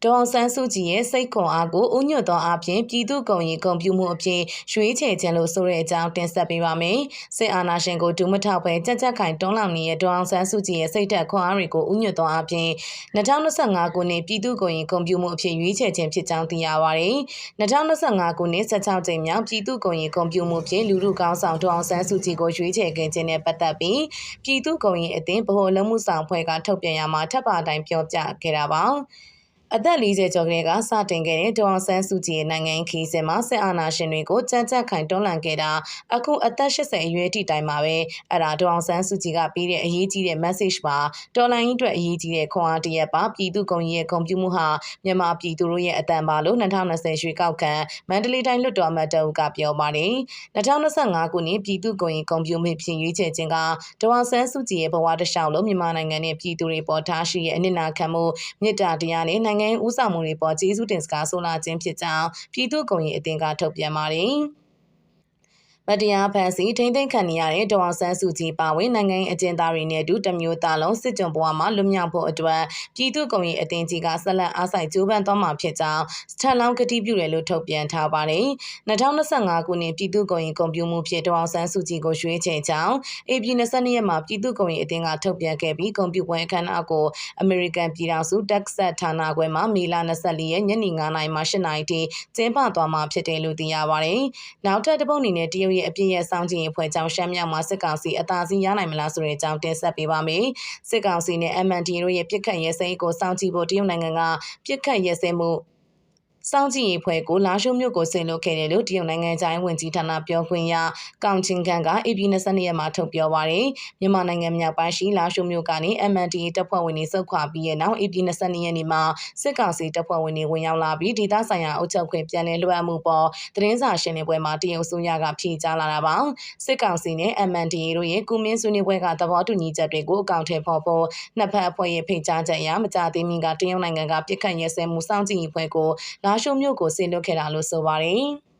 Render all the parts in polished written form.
ဒေါ်အောင်ဆန်းစုကြည်ရဲ့စိတ်ခွန်အားကိုဥညွတ်သောအပြင်ပြည်သူ့ဂုဏ်ရည်ဂုဏ်ပြုမှုအဖြစ်ရွေးချယ်ခြင်းလို့ဆိုတဲ့အကြောင်းတင်ဆက်ပေးပါမယ်။စစ်အာဏာရှင်ကိုဒုမထောက်ပဲကြက်ကြက်ခိုင်တွန်းလောင်နေတဲ့ဒေါ်အောင်ဆန်းစုကြည်ရဲ့စိတ်ဓာတ်ခွန်အားတွေကိုဥညွတ်သောအပြင်2025ခုနှစ်ပြည်သူ့ဂုဏ်ရည်ဂုဏ်ပြုမှုအဖြစ်ရွေးချယ်ခြင်းဖြစ်ကြောင်းသိရပါတယ်။2025ခုနှစ်16ကြိမ်မြောက်ပြည်သူ့ဂုဏ်ရည်ဂုဏ်ပြုမှုဖြင့်လူထုကောင်းဆောင်ဒေါ်အောင်ဆန်းစုကြည်ကိုရွေးချယ်ခဲ့ခြင်းနဲ့ပတ်သက်ပြီးပြည်သူ့ဂုဏ်ရည်အသင်းဗဟိုလုံမှုဆောင်ဖွဲ့ကထုတ်ပြန်ရမှာထပ်ပါတိုင်းပြောပြခဲ့တာပါ။အသက်40ကျော်ကလေးကစတင်ခဲ့တဲ့ဒေါ်အောင်ဆန်းစုကြည်ရဲ့နိုင်ငံခီးစဉ်မှာစစ်အာဏာရှင်တွေကိုကြမ်းကြက်ခိုင်တွန်းလှန်ခဲ့တာအခုအသက်80အရွယ်ထိတိုင်မှာပဲအဲ့ဒါဒေါ်အောင်ဆန်းစုကြည်ကပေးတဲ့အရေးကြီးတဲ့ message ပါတော်လိုင်းအတွက်အရေးကြီးတဲ့ခွန်အားတရက်ပါပြည်သူ့ဂုဏ်ရည်ရဲ့ဂုဏ်ပြုမှုဟာမြန်မာပြည်သူတို့ရဲ့အတန်ပါလို့2020ရွေးကောက်ခံမန္တလေးတိုင်းလွှတ်တော်အမတ်တအုပ်ကပြောပါတယ်2025ခုနှစ်ပြည်သူ့ဂုဏ်ရည်ဂုဏ်ပြုမှုဖြင့်ရွေးချယ်ခြင်းကဒေါ်အောင်ဆန်းစုကြည်ရဲ့ဘဝတစ်လျှောက်လုံးမြန်မာနိုင်ငံနဲ့ပြည်သူတွေပေါ်ထားရှိရဲ့အနစ်နာခံမှုမေတ္တာတရားနဲ့နိုင်ငံဦးဆောင်မှုတွေပေါ်ကျေးဇူးတင်စကားဆိုလာခြင်းဖြစ်ကြောင်းပြည်သူ့ဂုဏ်ရည်အသင်းကထုတ်ပြန်ပါတယ်။မတရားဖန်ဆီးထိမ့်သိမ်းခံရတဲ့ဒေါ်အောင်ဆန်းစုကြည်ပါဝင်နိုင်ငံအကျဉ်းသားတွေနဲ့အတူတမျိုးသားလုံးစစ်ကြုံဘဝမှာလွတ်မြောက်ဖို့အတွက်ပြည်သူ့ဂုဏ်ရည်အသင်းကြီးကဆက်လက်အားစိုက်ကြိုးပမ်းသွားမှာဖြစ်ကြောင်းထပ်လောင်းကတိပြုတယ်လို့ထုတ်ပြန်ထားပါတယ်။2025ခုနှစ်ပြည်သူ့ဂုဏ်ရည်ဂုဏ်ပြုမှုဖြင့်ဒေါ်အောင်ဆန်းစုကြည်ကိုရွေးချယ်ကြောင်းဧပြီ22ရက်မှာပြည်သူ့ဂုဏ်ရည်အသင်းကထုတ်ပြန်ခဲ့ပြီးဂုဏ်ပြုပွဲအခမ်းအနားကိုအမေရိကန်ပြည်ထောင်စုတက်ဆက်ဌာနခွဲမှာမေလ24ရက်ညနေ9:00နာရီမှ8:00နာရီထိကျင်းပသွားမှာဖြစ်တယ်လို့သိရပါတယ်။နောက်ထပ်တစ်ပုဒ်အနေနဲ့တရုတ်ရဲ့အပြည့်ရဲ့စောင့်ကြည့်ရေးဖွဲ့ကြောင်းရှမ်းမြောက်မှာစစ်ကောင်စီအသာစီးရနိုင်မလားဆိုတဲ့အကြောင်းတင်ဆက်ပေးပါမယ်။စစ်ကောင်စီနဲ့ MND တို့ရဲ့ပြစ်ခတ်ရဲစဲကိုစောင့်ကြည့်ဖို့တရုတ်နိုင်ငံကပြစ်ခတ်ရဲစဲမှုစောင့်ကြည့်ရေးဖွဲ့ကိုလာရှိုးမြို့ကိုဆင်လွှတ်ခဲ့တယ်လို့တရုတ်နိုင်ငံခြားရေးဝန်ကြီးဌာနပြောခွင့်ရကောင်ချင်းကန်ကဧပြီ22ရက်မှာထုတ်ပြောပါတယ်။မြန်မာနိုင်ငံမြောက်ပိုင်းရှိလာရှိုးမြို့ကနေ MNDA တပ်ဖွဲ့ဝင်တွေစုခွာပြီးတဲ့နောက်ဧပြီ22ရက်နေ့မှာစစ်ကောင်စီတပ်ဖွဲ့ဝင်တွေဝင်ရောက်လာပြီးဒေသဆိုင်ရာအုပ်ချုပ်ခွင့်ပြန်လည်လွှဲအပ်မှုပေါ်သတင်းစာရှင်းလင်းပွဲမှာတရုတ်အစိုးရကဖြေကြားလာတာပါ။စစ်ကောင်စီနဲ့ MNDA တို့ရဲ့ကုမင်းဆွေးနွေးပွဲကသဘောတူညီချက်တွေကိုအကောင့်ထဲပေါ်ဖို့နှစ်ဖက်အဖွဲ့ရဲ့ဖိတ်ကြားချက်အရမကြသေးမီကတရုတ်နိုင်ငံကပြစ်ခတ်ရဲစဲမှုစောင့်ကြည့်ရေးဖွဲ့ကိုလာရှိုးမြို့ကိုဆင်လွှတ်ခဲ့တာလို့ဆိုပါတယ်။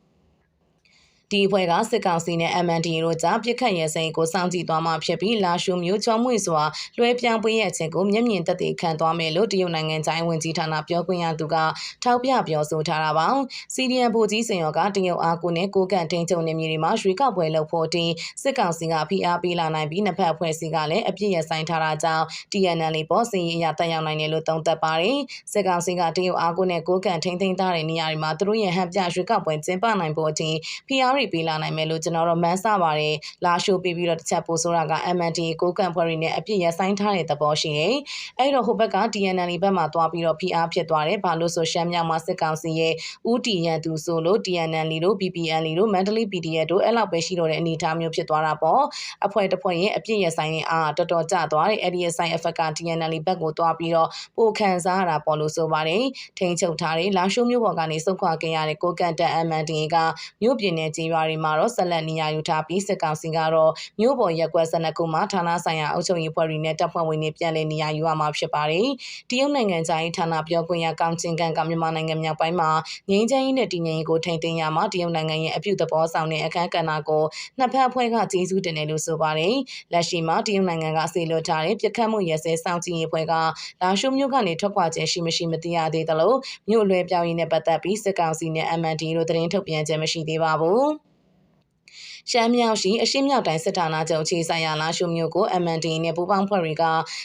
ဒီအဖွဲ့ကစစ်ကောင်စီနဲ့ MNDA တို့ကြားပြစ်ခတ်ရဲစဲကိုစောင့်ကြည့်သွားမှာဖြစ်ပြီးလာရှိုးမြို့ချောင်းမွေစွာလွှဲပြောင်းပေးရခြင်းကိုမျက်မြင်သက်သေခံသွားမယ်လို့တရုတ်နိုင်ငံခြားရေးဝန်ကြီးဌာနပြောခွင့်ရသူကထောက်ပြပြောဆိုထားတာပါ။ CDN ဗိုလ်ကြီးစင်ရောကတရုတ်အားကိုနဲ့ကိုကန့်ထိန်ချုံနေမြေတွေမှာရွေးကောက်ပွဲလုပ်ဖို့တင်စစ်ကောင်စီကဖိအားပေးလာနိုင်ပြီးနှစ်ဖက်အဖွဲ့အစည်းကလည်းအပြစ်ရဆိုင်ထားတာကြောင့် TNL ပေါ်စီရင်ရတက်ရောက်နိုင်တယ်လို့သုံးသပ်ပါတယ်။စစ်ကောင်စီကတရုတ်အားကိုနဲ့ကိုကန့်ထိန်သိမ်းထားတဲ့နေရာတွေမှာသူတို့ရဲ့ဟန်ပြရွေးကောက်ပွဲကျင်းပနိုင်ဖို့တင်ဖိအားပေးလာနိုင်မယ်လို့ကျွန်တော်တို့မှန်းဆပါတယ်လာရှိုးပြီးတော့တစ်ချက်ပို့ဆိုတာက MNDA ကိုကန့်ဖွဲ့တွေနဲ့အပြစ်ရဆိုင်ထားတဲ့သဘောရှိတယ်အဲ့တော့ဟိုဘက်က TNL ဘက်မှာသွားပြီးတော့ဖိအားဖြစ်သွားတယ်ဘာလို့ဆိုရှမ်းမြောက်မှာစစ်ကောင်စီရဲ့ဦးတီရန်သူဆိုလို့ TNL တို့ PPL တို့ Mentally PDF တို့အဲ့လောက်ပဲရှိတော့တဲ့အနေအထားမျိုးဖြစ်သွားတာပေါ့အဖွဲ့တစ်ဖွဲ့ရဲ့အပြစ်ရဆိုင်ရင်အားတော်တော်ကျသွားတယ်အဲ့ဒီရဆိုင် FK TNL ဘက်ကိုသွားပြီးတော့ပိုခံစားရတာပေါ့လို့ဆိုပါတယ်ထိန်ချုပ်ထားတယ်လာရှိုးမြို့ပေါ်ကနေစုခွာခဲ့ရတဲ့ကိုကန့်တက် MNDA ကမြို့ပြင်နယ်ကြီးရွာတွေမှာတော့ဆက်လက်နေရာယူထားပြီးစစ်ကောင်စီကတော့မြို့ပေါ်ရက်ကွက်12ခုမှာဌာနဆိုင်ရာအုပ်ချုပ်ရေးဖွဲ့တွေနဲ့တပ်ဖွဲ့ဝင်တွေပြန်လည်နေရာယူရမှာဖြစ်ပါတယ်။တရုတ်နိုင်ငံခြားရေးဌာနပြောခွင့်ရကောင်ချင်းကန်ကမြန်မာနိုင်ငံမြောက်ပိုင်းမှာငြိမ်းချမ်းရေးနဲ့တည်ငြိမ်ရေးကိုထိန်းသိမ်းရမှာတရုတ်နိုင်ငံရဲ့အပြုသဘောဆောင်တဲ့အခမ်းကဏ္ဍကိုနှစ်ဖက်အဖွဲ့ကကျေးဇူးတင်တယ်လို့ဆိုပါတယ်။လက်ရှိမှာတရုတ်နိုင်ငံကဆေလွတ်ထားတဲ့ပြစ်ခတ်မှုရဲစဲစောင့်ကြည့်ရေးဖွဲ့ကလာရှိုးမြို့ကနေထွက်ခွာခြင်းရှိမရှိမသိရသေးသလိုမြို့လွှဲပြောင်းရေးနဲ့ပတ်သက်ပြီးစစ်ကောင်စီနဲ့ MND တို့သတင်းထုတ်ပြန်ခြင်းမရှိသေးပါဘူး။ရှမ်းမြောက်ရှိအရှေ့မြောက်တိုင်းစစ်ဌာနချုပ်ခြေဆိုင်ရာလာရှိုးမြို့ကို MNDA နဲ့ပူးပေါင်းဖွဲ့တွေက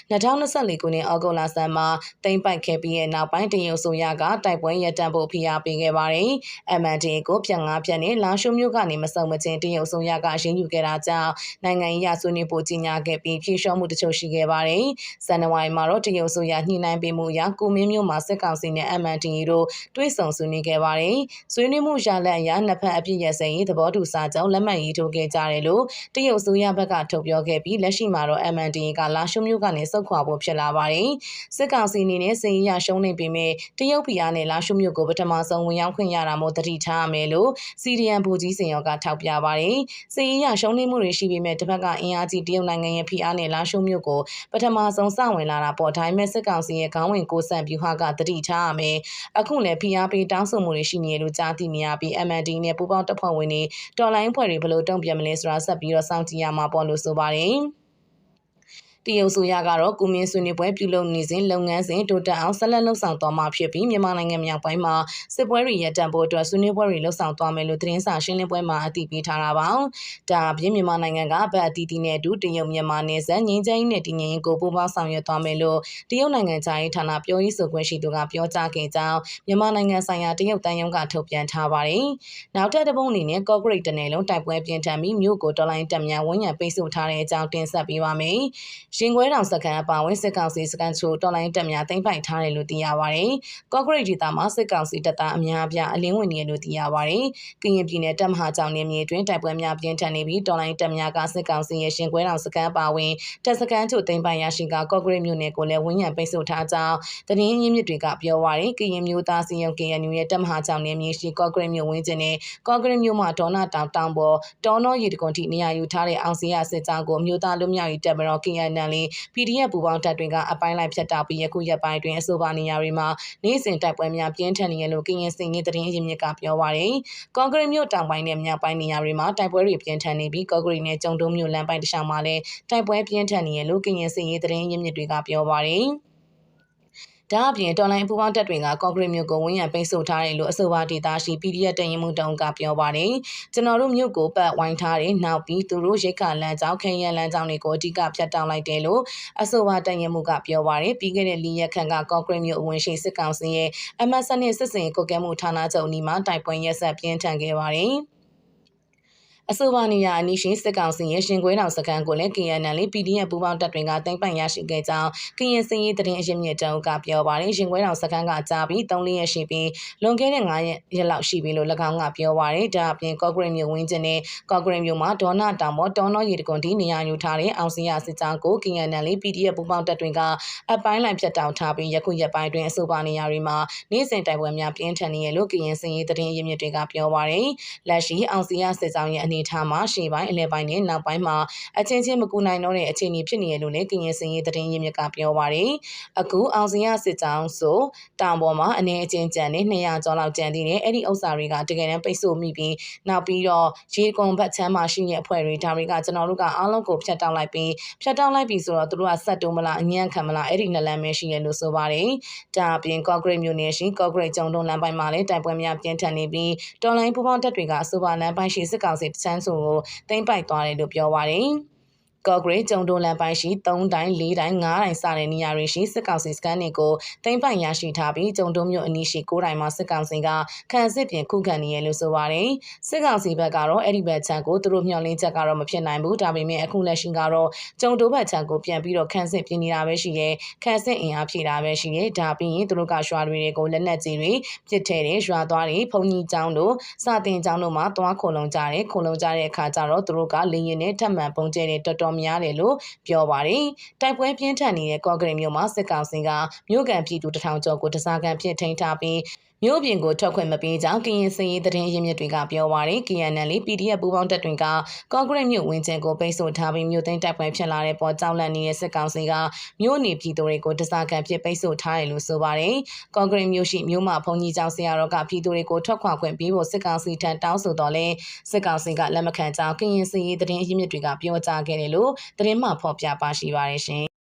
2024ခုနှစ်ဩဂုတ်လဆန်းမှာသိမ်းပိုက်ခဲ့ပြီးတဲ့နောက်ပိုင်းတရုတ်ဆိုရကတိုက်ပွဲရပ်တန့်ဖို့ဖိအားပေးခဲ့ပါတယ်။ MNDA ကိုပြန်ငါးဖြတ်နဲ့လာရှိုးမြို့ကနေမစုံမချင်းတရုတ်ဆိုရကအရေးယူခဲ့တာကြောင့်နိုင်ငံရေးရဆွေးနွေးဖို့ကြီးညာခဲ့ပြီးဖြေလျှော့မှုတချို့ရှိခဲ့ပါတယ်။ဇန်နဝါရီမှာတော့တရုတ်ဆိုရညှိနှိုင်းပေးမှုအရကိုမင်းမြို့မှာစစ်ကောင်စီနဲ့ MNDA တို့တွေ့ဆုံဆွေးနွေးခဲ့ပါတယ်။ဆွေးနွေးမှုရလဒ်အရနှစ်ဖက်အပြည့်ရစရေးသဘောတူစာချုပ်လက်မှတ်ရေးထိုးခဲ့ကြတယ်လို့တရုတ်အစိုးရဘက်ကထုတ်ပြောခဲ့ပြီးလက်ရှိမှာတော့ MNDA ကလာရှိုးမြို့ကနေစုခွာဖို့ဖြစ်လာပါတယ်။စစ်ကောင်စီအနေနဲ့စစ်ရေးရရှုံးနေပေမဲ့တရုတ်ပြည်အားနဲ့လာရှိုးမြို့ကိုပထမဆုံးဝင်ရောက်ခွင့်ရတာမို့တတိထားရမယ်လို့ CDN ဗိုလ်ကြီးစင်ရောကထောက်ပြပါတယ်။စစ်ရေးရရှုံးနေမှုတွေရှိပေမဲ့တစ်ဖက်ကအင်အားကြီးတရုတ်နိုင်ငံရဲ့ဖိအားနဲ့လာရှိုးမြို့ကိုပထမဆုံးစဝင်လာတာပေါ့ဒါပေမဲ့စစ်ကောင်စီရဲ့ခေါင်းဝင်ကိုစံပြူဟာကတတိထားရမယ်။အခုလည်းဖိအားပေးတောင်းဆိုမှုတွေရှိနေလို့ကြားသိနေရပြီး MND နဲ့ပူးပေါင်းတပ်ဖွဲ့ဝင်တွေတော်လိုင်းဖွဲ့တွေဘယ်လိုတုံ့ပြန်မလဲဆိုတာဆက်ပြီးတော့စောင့်ကြည့်ရမှာပေါ့လို့ဆိုပါတယ်။ တရုတ်ဆိုရကတော့ကုမင်းဆွေးနွေးပွဲပြုလုပ်နေစဉ်လုပ်ငန်းစဉ်တိုးတက်အောင်ဆက်လက်လှုပ်ဆောင်သွားမှာဖြစ်ပြီးမြန်မာနိုင်ငံမြောက်ပိုင်းမှာစစ်ပွဲတွေရပ်တန့်ဖို့အတွက်ဆွေးနွေးပွဲတွေလှုပ်ဆောင်သွားမယ်လို့သတင်းစာရှင်းလင်းပွဲမှာအတည်ပြုထားတာပါ။ဒါအပြင်မြန်မာနိုင်ငံကဗတ်အတီးတီနဲ့အတူတရုတ်မြန်မာနယ်စပ်ငြိမ်းချမ်းရေးနဲ့တည်ငြိမ်ရေးကိုပူးပေါင်းဆောင်ရွက်သွားမယ်လို့တရုတ်နိုင်ငံသားရေးဌာနပြောရေးဆိုခွင့်ရှိသူကပြောကြားခဲ့ကြောင်းမြန်မာနိုင်ငံဆိုင်ရာတရုတ်တန်ယုံကထုတ်ပြန်ထားပါတယ်။နောက်ထပ်တစ်ပုံအနေနဲ့ကော့ဂရိတ်တနယ်လုံးတိုက်ပွဲပြင်းထန်ပြီးမြို့ကိုတော်လိုင်းတပ်များဝန်းရံပိတ်ဆို့ထားတဲ့အကြောင်းတင်ဆက်ပေးပါမယ်။ရင်ခွဲတောင်စကန်အပါအဝင်စစ်ကောင်စီစကန်ချိုတော်လိုင်းတပ်များသိမ်းပိုက်ထားတယ်လို့သိရပါတယ်။ကော့ဂရိတ်ဒေသမှာစစ်ကောင်စီတပ်သားအများအပြားအလင်းဝင်နေတယ်လို့သိရပါတယ်။ကရင်ပြည်နယ်တပ်မဟာကြောင်နယ်မြေတွင်တိုက်ပွဲများပြင်းထန်နေပြီးတော်လိုင်းတပ်များကစစ်ကောင်စီရဲ့ရင်ခွဲတောင်စကန်အပါအဝင်တပ်စကန်ချိုသိမ်းပိုက်ရရှိကကော့ဂရိတ်မြို့နယ်ကိုလည်းဝန်းရံပိတ်ဆို့ထားကြောင်းသတင်းရင်းမြစ်တွေကပြောပါတယ်။ကရင်မျိုးသားစီယုံ KNU ရဲ့တပ်မဟာကြောင်နယ်မြေရှိကော့ဂရိတ်မြို့ဝင်းကျင်နဲ့ကော့ဂရိတ်မြို့မှာဒေါနာတောင်တောင်ပေါ်တောနောရီတကွန်တီနေရာယူထားတဲ့အောင်စီရစစ်ကြောင်းကိုမြို့သားလူမျိုးရေးတပ်မတော် KNL PDF ပူပေါင်းတပ်တွေကအပိုင်းလိုက်ဖြတ်တောက်ပြီးယခုရက်ပိုင်းတွင်အဆိုပါနေရာတွေမှာနေ့စဉ်တိုက်ပွဲများပြင်းထန်နေရလို့ကရင်စင်ကြီးသတင်းရင်းမြစ်ကပြောပါတယ်။ကော့ဂရိတ်မြို့တောင်ပိုင်းနဲ့မြောက်ပိုင်းနေရာတွေမှာတိုက်ပွဲတွေပြင်းထန်နေပြီးကော့ဂရိတ်နဲ့ကျုံတုံးမြို့လမ်းပိုင်းတစ်လျှောက်မှာလည်းတိုက်ပွဲပြင်းထန်နေရလို့ကရင်စင်ကြီးသတင်းရင်းမြစ်တွေကပြောပါတယ်။ဒါအပြင်တော်လိုင်းပူပေါင်းတပ်တွေကကော့ဂရိတ်မြို့ကိုဝန်းရံပိတ်ဆို့ထားတယ်လို့အဆိုပါဒေသရှိ PDF တရင်မှုတုံးကပြောပါတယ်။ကျွန်တော်တို့မြို့ကိုပတ်ဝိုင်းထားတယ်နောက်ပြီးသူတို့ရိတ်ခါလမ်းကြောင်းခရမ်းလမ်းကြောင်းတွေကိုအဓိကဖြတ်တောက်လိုက်တယ်လို့အဆိုပါတရင်မှုကပြောပါတယ်။ပြီးခဲ့တဲ့၄ရက်ခန့်ကကော့ဂရိတ်မြို့အဝင်ရှိစစ်ကောင်စီရဲ့MSNနဲ့စစ်စင်ကုတ်ကဲမှုဌာနချုပ်နီးမှာတိုက်ပွဲရက်ဆက်ပြင်းထန်ခဲ့ပါတယ်။အဆိုပါနေရာအနီးရှိစစ်ကောင်စီရဲ့ရှင်ခွဲတောင်စခန်းကိုလည်း KNL PDF ပူးပေါင်းတပ်တွေကသိမ်းပိုက်ရရှိခဲ့ကြောင်းကရင်စင်ရေးသတင်းအရင်းမြစ်တုံးကပြောပါတယ်ရှင်ခွဲတောင်စခန်းကကြာပြီး3-4ရက်ရှိပြီးလွန်ခဲ့တဲ့9ရက်လောက်ရှိပြီလို့၎င်းကပြောပါတယ်ဒါအပြင်ကော့ဂရိတ်မြို့ဝင်းကျင်နဲ့ကော့ဂရိတ်မြို့မှာဒေါနာတောင်ပေါ်တောနောရီတကွန်တီနေရာယူထားတဲ့အောင်စီရစစ်ကြောင်းကို KNL PDF ပူးပေါင်းတပ်တွေကအပိုင်းလိုက်ဖြတ်တောက်ထားပြီးယခုရက်ပိုင်းတွင်အဆိုပါနေရာတွေမှာနေ့စဉ်တိုက်ပွဲများပြင်းထန်နေရလို့ကရင်စင်ရေးသတင်းအရင်းမြစ်တွေကပြောပါတယ်လက်ရှိအောင်စီရစစ်ကြောင်းရဲ့အနေထားမှာရှေ့ပိုင်းအလဲပိုင်းနဲ့နောက်ပိုင်းမှာအချင်းချင်းမကူနိုင်တော့တဲ့အခြေအနေဖြစ်နေရလို့လည်းကရင်စင်ရေးသတင်းရင်းမြစ်ကပြောပါတယ်။အခုအောင်စင်ရစစ်ကြောင်းဆိုတောင်ပေါ်မှာအနေအချင်းကျန်နဲ့200ကျော်လောက်ကျန်သေးတယ်။အဲ့ဒီဥစ္စာတွေကတကယ်တမ်းပိတ်ဆို့မိပြီးနောက်ပြီးတော့ရေကွန်ဘတ်ချမ်းမှာရှိတဲ့အဖွဲ့တွေဒါတွေကကျွန်တော်တို့ကအားလုံးကိုဖျက်တောက်လိုက်ပြီးဆိုတော့သူတို့ကဆက်တုံးမလားအညံ့ခံမလားအဲ့ဒီနှစ်လမ်းပဲရှိရလို့ဆိုပါတယ်။ဒါအပြင်ကော့ဂရိတ်မြို့နယ်ရှိကော့ဂရိတ်ကျုံတုံးလမ်းပိုင်းမှာလည်းတိုက်ပွဲများပြင်းထန်နေပြီးတော်လိုင်းပူပေါင်းတပ်တွေကအဆိုပါလမ်းပိုင်းရှိစစ်ကောင်စီတချမ်းစုကိုသိမ်းပိုက်သွားတယ်လို့ပြောပါတယ်။ကော့ဂရိတ်ကျုံတုံးလမ်းပိုင်းရှိ3တိုင်း4တိုင်း5တိုင်းစတဲ့နေရာတွေရှိစစ်ကောင်စီစခန်းတွေကိုသိမ်းပိုက်ရရှိထားပြီးကျုံတုံးမြို့အနီးရှိ9တိုင်းမှာစစ်ကောင်စီကခံစစ်ပြင်ခုခံနေရလို့ဆိုပါတယ်။စစ်ကောင်စီဘက်ကတော့အဲ့ဒီဘက်ချမ်းကိုသူတို့မျှော်လင့်ချက်ကတော့မဖြစ်နိုင်ဘူးဒါပေမဲ့အခုလက်ရှိကတော့ကျုံတုံးဘက်ချမ်းကိုပြန်ပြီးတော့ခံစစ်ပြင်နေတာပဲရှိရဲခံစစ်အင်အားဖြည့်တာပဲရှိရဲဒါပြီးရင်သူတို့ကရွာတွေကိုလက်နက်ကြီးတွေပစ်ထဲတယ်ရွာသွားတွေဖုန်ကြီးကျောင်းတို့စာတင်ကျောင်းတို့မှာသွားခုံလုံးကြတဲ့အခါကျတော့သူတို့ကလေရင်နဲ့ထပ်မံပုံကျဲတဲ့တော်တော်များတယ်လို့ပြောပါတယ်။တိုက်ပွဲပြင်းထန်နေတဲ့ကော့ဂရိတ်မြို့မှာစစ်ကောင်စီကမြို့ကန်ပြည်သူ1000ကျော်ကိုတစားကန်ဖြစ်ထိန်းထားပြီးမြို့ပြင်ကိုထွက်ခွင့်မပေးကြောင်းကရင်စင်ရေးသတင်းရင်းမြစ်တွေကပြောပါတယ်။ KNL PDF ပူးပေါင်းတပ်တွေကကော့ဂရိတ်မြို့ဝင်းကျင်ကိုပိတ်ဆို့ထားပြီးမြို့သိမ်းတိုက်ပွဲဖြစ်လာတဲ့ပေါ်ကြောက်လန့်နေတဲ့စစ်ကောင်စီကမြို့နေပြည်သူတွေကိုတစားကန်ဖြစ်ပိတ်ဆို့ထားတယ်လို့ဆိုပါတယ်။ကော့ဂရိတ်မြို့ရှိမြို့မှာဘုံကြီးကျောင်းဆရာတော်ကပြည်သူတွေကိုထွက်ခွာခွင့်ပေးဖို့စစ်ကောင်စီထံတောင်းဆိုတော့လဲစစ်ကောင်စီကလက်မခံကြောင်းကရင်စင်ရေးသတင်းရင်းမြစ်တွေကပြောကြားခဲ့တယ်လို့သတင်းမှဖော်ပြပါရှိပါတယ်ရှင်